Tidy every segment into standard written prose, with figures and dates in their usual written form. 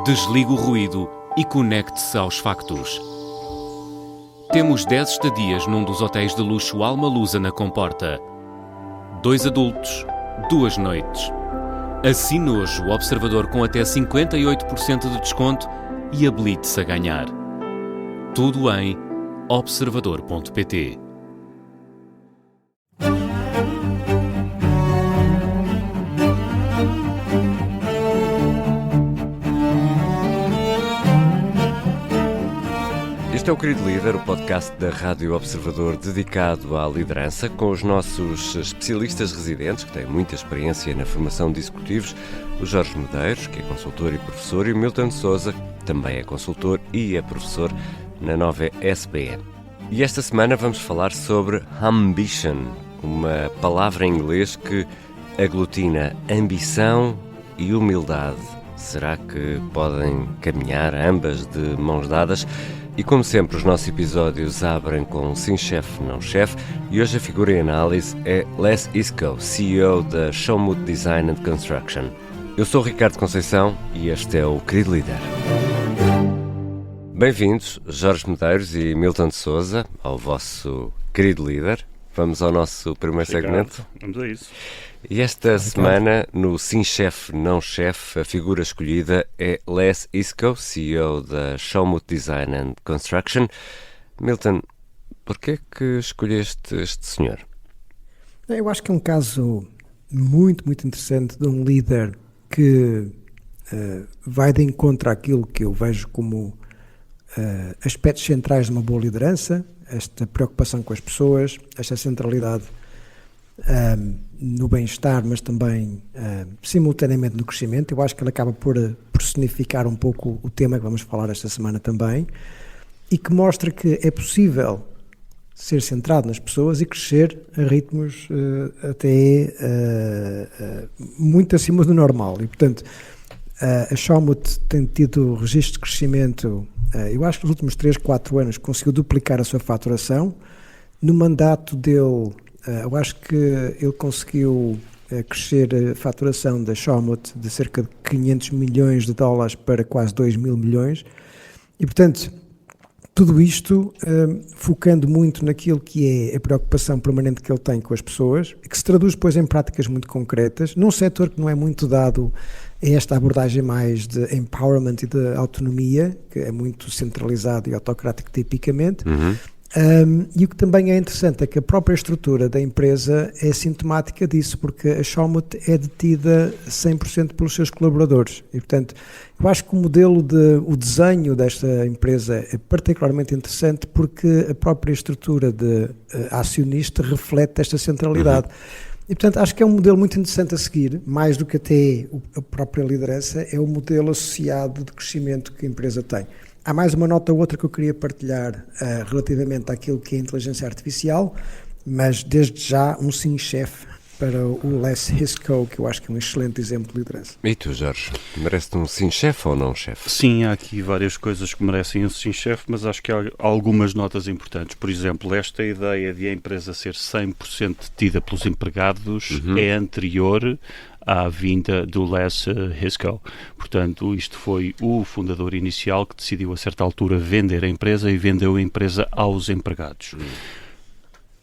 Desligue o ruído e conecte-se aos factos. Temos 10 estadias num dos hotéis de luxo Alma Lusa na Comporta. 2 adultos, 2 noites. Assine hoje o Observador com até 58% de desconto e habilite-se a ganhar. Tudo em observador.pt. Este é o Querido Líder, o podcast da Rádio Observador dedicado à liderança, com os nossos especialistas residentes, que têm muita experiência na formação de executivos, o Jorge Medeiros, que é consultor e professor, e o Milton Sousa, que também é consultor e é professor na nova SBE. E esta semana vamos falar sobre ambition, uma palavra em inglês que aglutina ambição e humildade. Será que podem caminhar ambas de mãos dadas? E como sempre, os nossos episódios abrem com Sim Chefe, Não Chefe, e hoje a figura em análise é Les Isco, CEO da Showmood Design and Construction. Eu sou o Ricardo Conceição e este é o Querido Líder. Bem-vindos, Jorge Medeiros e Milton Sousa, ao vosso Querido Líder. Vamos ao nosso primeiro segmento. Vamos a isso. E esta semana, no Sim Chefe, Não Chefe, a figura escolhida é Les Isco, CEO da Showmood Design and Construction. Milton, porquê que escolheste este senhor? Eu acho que é um caso muito interessante de um líder que vai de encontro àquilo que eu vejo como aspectos centrais de uma boa liderança, esta preocupação com as pessoas, esta centralidade no bem-estar, mas também simultaneamente no crescimento. Eu acho que ele acaba por personificar um pouco o tema que vamos falar esta semana também, e que mostra que é possível ser centrado nas pessoas e crescer a ritmos até muito acima do normal. E, portanto, a Showmood tem tido registro de crescimento. Eu acho que nos últimos 3-4 anos conseguiu duplicar a sua faturação. No mandato dele, eu acho que ele conseguiu crescer a faturação da Showmood de cerca de 500 milhões de dólares para quase 2 mil milhões. E, portanto, tudo isto focando muito naquilo que é a preocupação permanente que ele tem com as pessoas, e que se traduz depois em práticas muito concretas, num setor que não é muito dado a esta abordagem mais de empowerment e de autonomia, que é muito centralizado e autocrático tipicamente. E o que também é interessante é que a própria estrutura da empresa é sintomática disso, porque a Showmood é detida 100% pelos seus colaboradores. E, portanto, eu acho que o desenho desta empresa é particularmente interessante, porque a própria estrutura de acionista reflete esta centralidade. E, portanto, acho que é um modelo muito interessante a seguir, mais do que até a própria liderança, é o modelo associado de crescimento que a empresa tem. Há mais uma nota ou outra que eu queria partilhar relativamente àquilo que é a inteligência artificial, mas desde já um sim chefe para o Les Isco, que eu acho que é um excelente exemplo de liderança. E tu, Jorge, merece-te um sim chefe ou não chefe? Sim, há aqui várias coisas que merecem um sim chefe, mas acho que há algumas notas importantes. Por exemplo, esta ideia de a empresa ser 100% detida pelos empregados é anterior à vinda do Les Isco. Portanto, isto foi o fundador inicial que decidiu a certa altura vender a empresa e vendeu a empresa aos empregados.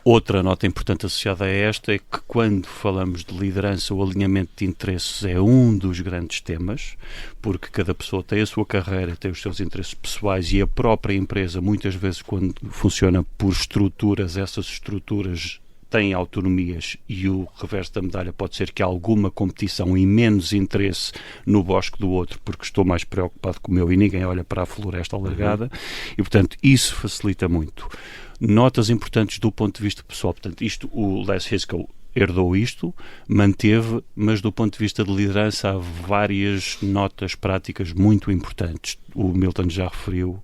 Outra nota importante associada a esta é que quando falamos de liderança, o alinhamento de interesses é um dos grandes temas, porque cada pessoa tem a sua carreira, tem os seus interesses pessoais, e a própria empresa, muitas vezes, quando funciona por estruturas, essas estruturas têm autonomias, e o reverso da medalha pode ser que há alguma competição e menos interesse no bosque do outro, porque estou mais preocupado com o meu e ninguém olha para a floresta alargada, e, portanto, isso facilita muito. Notas importantes do ponto de vista pessoal. Portanto, o Les Isco herdou isto, manteve, mas do ponto de vista de liderança há várias notas práticas muito importantes. O Milton já referiu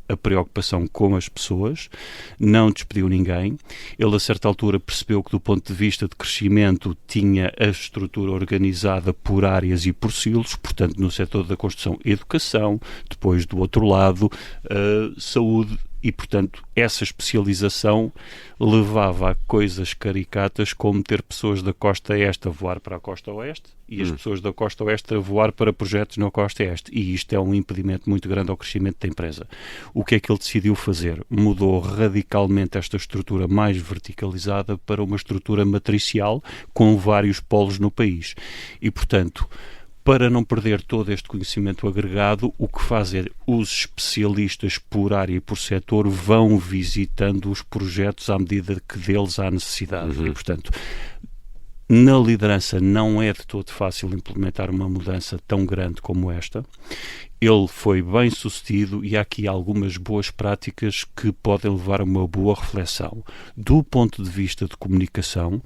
a preocupação com as pessoas, não despediu ninguém. Ele, a certa altura, percebeu que, do ponto de vista de crescimento, tinha a estrutura organizada por áreas e por silos, portanto, no setor da construção, educação, depois, do outro lado, saúde e, portanto, essa especialização levava a coisas caricatas como ter pessoas da costa este a voar para a costa oeste e as pessoas da costa oeste a voar para projetos na costa este. E isto é um impedimento muito grande ao crescimento da empresa. O que é que ele decidiu fazer? Mudou radicalmente esta estrutura mais verticalizada para uma estrutura matricial com vários polos no país. E, portanto, para não perder todo este conhecimento agregado, o que faz é os especialistas por área e por setor vão visitando os projetos à medida que deles há necessidade. E, portanto, na liderança não é de todo fácil implementar uma mudança tão grande como esta. Ele foi bem sucedido e há aqui algumas boas práticas que podem levar a uma boa reflexão. Do ponto de vista de comunicação,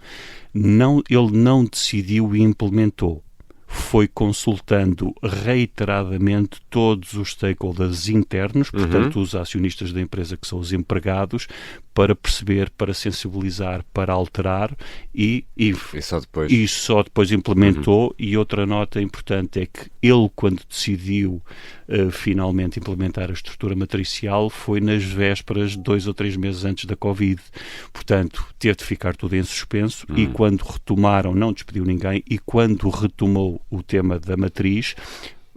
ele não decidiu e implementou. Foi consultando reiteradamente todos os stakeholders internos, portanto os acionistas da empresa que são os empregados, para perceber, para sensibilizar, para alterar e só depois implementou. E outra nota importante é que ele, quando decidiu finalmente implementar a estrutura matricial, foi nas vésperas, 2 ou 3 meses antes da Covid. Portanto, teve de ficar tudo em suspenso e quando retomaram, não despediu ninguém, e quando retomou o tema da matriz,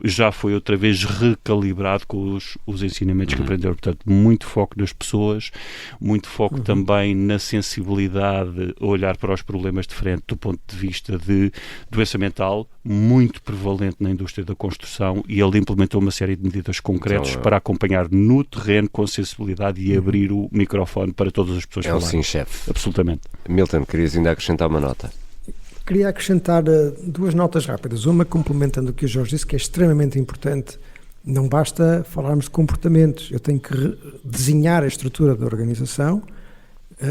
já foi outra vez recalibrado com os ensinamentos que aprenderam. Portanto, muito foco nas pessoas, muito foco também na sensibilidade, olhar para os problemas de frente do ponto de vista de doença mental, muito prevalente na indústria da construção, e ele implementou uma série de medidas concretas para acompanhar no terreno com sensibilidade e abrir o microfone para todas as pessoas falarem. É o sim, chefe. Absolutamente. Milton, querias ainda acrescentar uma nota? Queria acrescentar 2 notas rápidas. Uma, complementando o que o Jorge disse, que é extremamente importante. Não basta falarmos de comportamentos. Eu tenho que desenhar a estrutura da organização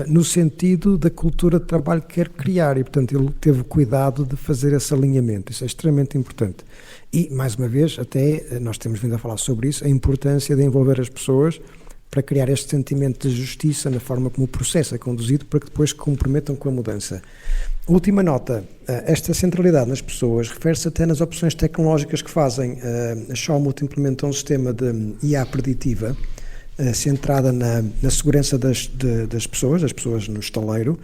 no sentido da cultura de trabalho que quero criar. E, portanto, ele teve cuidado de fazer esse alinhamento. Isso é extremamente importante. E, mais uma vez, até nós temos vindo a falar sobre isso, a importância de envolver as pessoas para criar este sentimento de justiça na forma como o processo é conduzido, para que depois se comprometam com a mudança. Última nota, esta centralidade nas pessoas refere-se até nas opções tecnológicas que fazem. A Shawmut implementou um sistema de IA preditiva centrada na segurança das pessoas no estaleiro,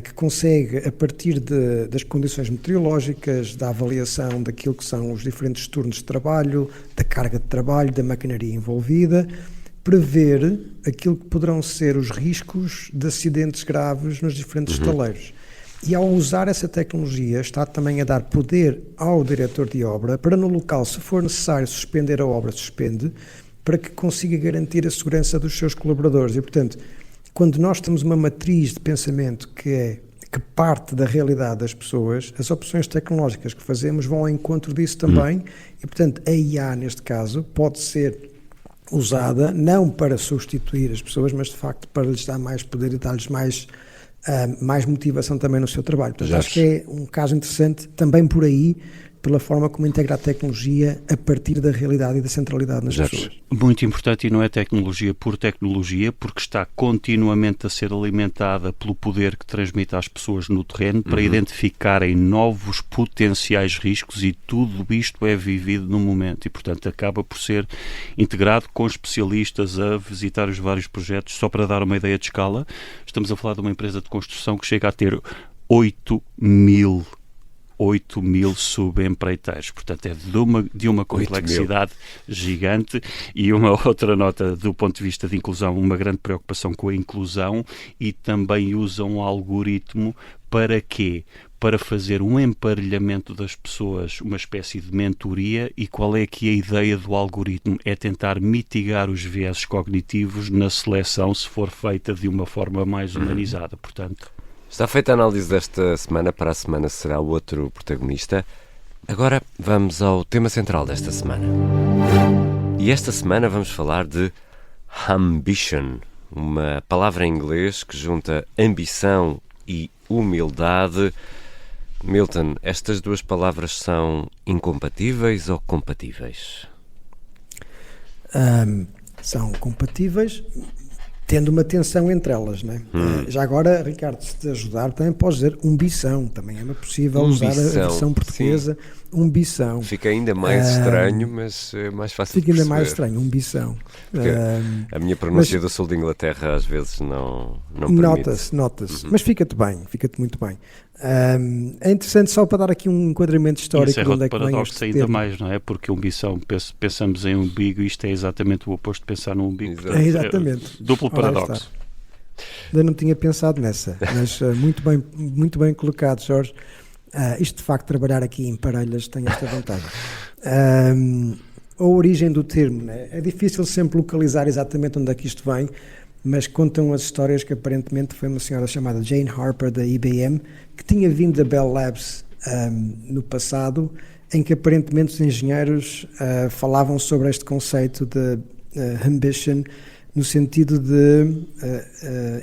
que consegue, a partir das condições meteorológicas, da avaliação daquilo que são os diferentes turnos de trabalho, da carga de trabalho, da maquinaria envolvida, prever aquilo que poderão ser os riscos de acidentes graves nos diferentes estaleiros. E ao usar essa tecnologia, está também a dar poder ao diretor de obra para, no local, se for necessário suspender a obra, suspende, para que consiga garantir a segurança dos seus colaboradores. E, portanto, quando nós temos uma matriz de pensamento que parte da realidade das pessoas, as opções tecnológicas que fazemos vão ao encontro disso também. E, portanto, a IA, neste caso, pode ser usada não para substituir as pessoas, mas, de facto, para lhes dar mais poder e dar-lhes mais motivação também no seu trabalho. Portanto, acho que é um caso interessante também por aí, pela forma como integra a tecnologia a partir da realidade e da centralidade nas pessoas. Muito importante, e não é tecnologia por tecnologia, porque está continuamente a ser alimentada pelo poder que transmite às pessoas no terreno para identificarem novos potenciais riscos, e tudo isto é vivido no momento e, portanto, acaba por ser integrado com especialistas a visitar os vários projetos. Só para dar uma ideia de escala, estamos a falar de uma empresa de construção que chega a ter 8 mil subempreiteiros, portanto é de uma complexidade gigante. E uma outra nota do ponto de vista de inclusão, uma grande preocupação com a inclusão, e também usam um algoritmo para quê? Para fazer um emparelhamento das pessoas, uma espécie de mentoria. E qual é aqui a ideia do algoritmo? É tentar mitigar os vieses cognitivos na seleção, se for feita de uma forma mais humanizada. Portanto, está feita a análise desta semana. Para a semana será o outro protagonista. Agora vamos ao tema central desta semana. E esta semana vamos falar de ambition, uma palavra em inglês que junta ambição e humildade. Milton, estas duas palavras são incompatíveis ou compatíveis? São compatíveis, tendo uma tensão entre elas, não é? Já agora, Ricardo, se te ajudar, também podes dizer umbição, também é possível usar a versão portuguesa. Sim. ambição. Fica ainda mais estranho, mas é mais fácil de perceber. Fica ainda mais estranho, ambição. A minha pronúncia do sul de Inglaterra às vezes não permite. Nota-se. Mas fica-te muito bem. É interessante só para dar aqui um enquadramento histórico de onde é que vem este ainda termo. Mais, não é? Porque ambição, pensamos em umbigo, isto é exatamente o oposto de pensar no umbigo. É exatamente. Duplo paradoxo. Ainda não tinha pensado nessa, mas muito bem colocado, Jorge. Isto de facto, trabalhar aqui em parelhas tem esta vantagem. A origem do termo, né? É difícil sempre localizar exatamente onde é que isto vem, mas contam as histórias que aparentemente foi uma senhora chamada Jane Harper da IBM, que tinha vindo da Bell Labs no passado, em que aparentemente os engenheiros falavam sobre este conceito de ambition, no sentido de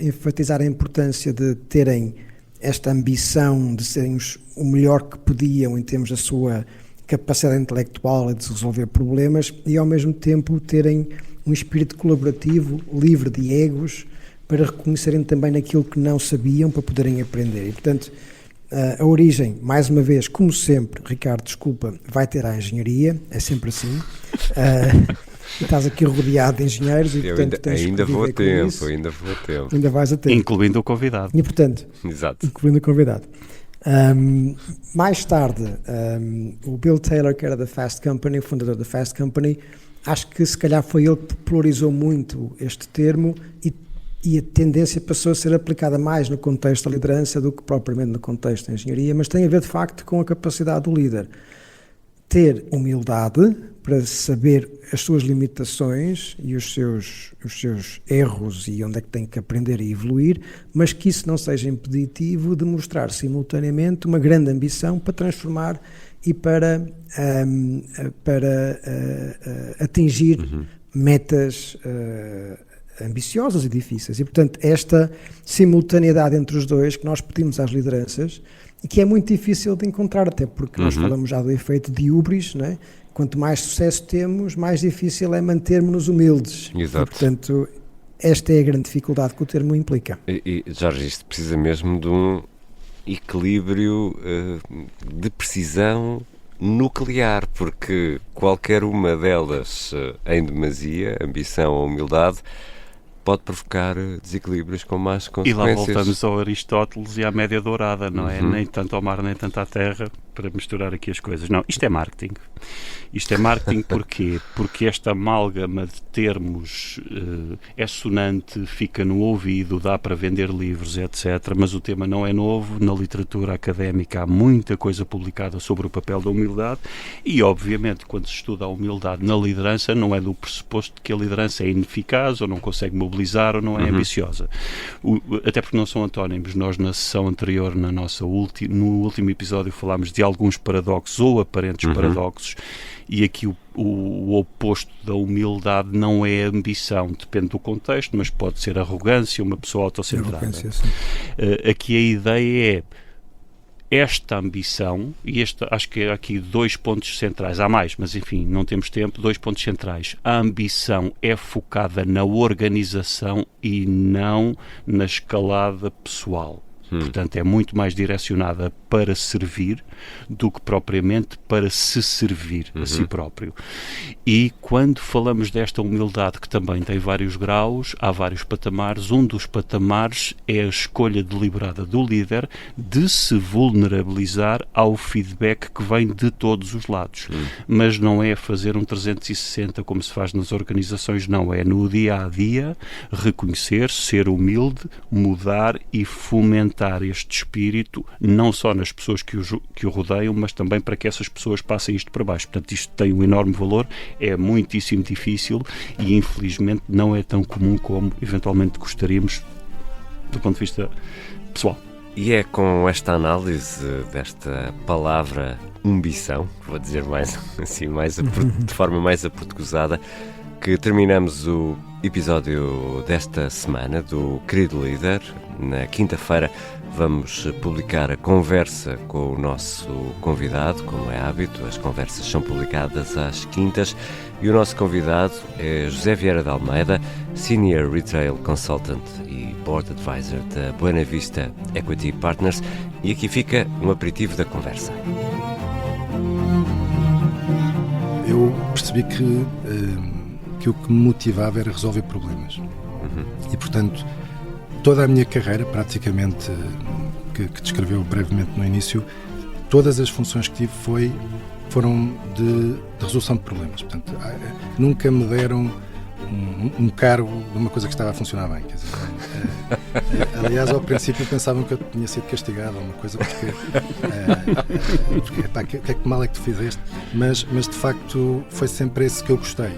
enfatizar a importância de terem esta ambição de serem o melhor que podiam em termos da sua capacidade intelectual e de resolver problemas, e ao mesmo tempo terem um espírito colaborativo, livre de egos, para reconhecerem também naquilo que não sabiam, para poderem aprender. E, portanto, a origem, mais uma vez, como sempre, Ricardo, desculpa, vai ter a engenharia, é sempre assim. Estás aqui rodeado de engenheiros e, portanto, tens ainda que vou a tempo, isso. ainda tempo. Ainda vais a tempo. Incluindo o convidado. E, portanto, Exato. Incluindo o convidado. Mais tarde, o Bill Taylor, que era da Fast Company, o fundador da Fast Company, acho que se calhar foi ele que popularizou muito este termo e a tendência passou a ser aplicada mais no contexto da liderança do que propriamente no contexto da engenharia, mas tem a ver de facto com a capacidade do líder. Ter humildade para saber as suas limitações e os seus erros e onde é que tem que aprender e evoluir, mas que isso não seja impeditivo de mostrar simultaneamente uma grande ambição para transformar e para atingir metas ambiciosas e difíceis. E, portanto, esta simultaneidade entre os dois que nós pedimos às lideranças e que é muito difícil de encontrar, até porque nós falamos já do efeito de hubris, não é? Quanto mais sucesso temos, mais difícil é mantermos-nos humildes. Exato. E, portanto, esta é a grande dificuldade que o termo implica. E Jorge, isto precisa mesmo de um equilíbrio de precisão nuclear, porque qualquer uma delas em demasia, ambição ou humildade, pode provocar desequilíbrios com más consequências. E lá voltamos ao Aristóteles e à média dourada, não é? Nem tanto ao mar, nem tanto à terra, para misturar aqui as coisas. Não, isto é marketing. Isto é marketing porquê? Porque esta amálgama de termos é sonante, fica no ouvido, dá para vender livros, etc. Mas o tema não é novo. Na literatura académica há muita coisa publicada sobre o papel da humildade e, obviamente, quando se estuda a humildade na liderança, não é do pressuposto de que a liderança é ineficaz ou não consegue mobilizar ou não é ambiciosa. Até porque não são antónimos. Nós, na sessão anterior, no último episódio, falámos de alguns paradoxos ou aparentes paradoxos, e aqui o oposto da humildade não é ambição, depende do contexto, mas pode ser arrogância, uma pessoa autocentrada. Aqui a ideia é esta ambição, e acho que há aqui 2 pontos centrais, há mais, mas enfim, não temos tempo, 2 pontos centrais. A ambição é focada na organização e não na escalada pessoal. Portanto, é muito mais direcionada para servir do que propriamente para se servir a si próprio. E quando falamos desta humildade, que também tem vários graus, há vários patamares, um dos patamares é a escolha deliberada do líder de se vulnerabilizar ao feedback que vem de todos os lados. Mas não é fazer um 360 como se faz nas organizações, não. É no dia-a-dia reconhecer, ser humilde, mudar e fomentar este espírito, não só nas pessoas que o rodeiam, mas também para que essas pessoas passem isto para baixo. Portanto, isto tem um enorme valor, é muitíssimo difícil e, infelizmente, não é tão comum como eventualmente gostaríamos do ponto de vista pessoal. E é com esta análise desta palavra ambição, vou dizer mais assim, de forma mais aportuguesada, que terminamos o episódio desta semana do Querido Líder. Na quinta-feira vamos publicar a conversa com o nosso convidado, como é hábito, as conversas são publicadas às quintas e o nosso convidado é José Vieira de Almeida, Senior Retail Consultant e Board Advisor da Buena Vista Equity Partners, e aqui fica um aperitivo da conversa. percebi que o que me motivava era resolver problemas. E, portanto, toda a minha carreira, praticamente, que descreveu brevemente no início, todas as funções que tive foram de resolução de problemas. Portanto, nunca me deram um cargo de uma coisa que estava a funcionar bem. Quer dizer, aliás, ao princípio pensavam que eu tinha sido castigado ou uma coisa, porque que mal é que tu fizeste? Mas de facto foi sempre esse que eu gostei.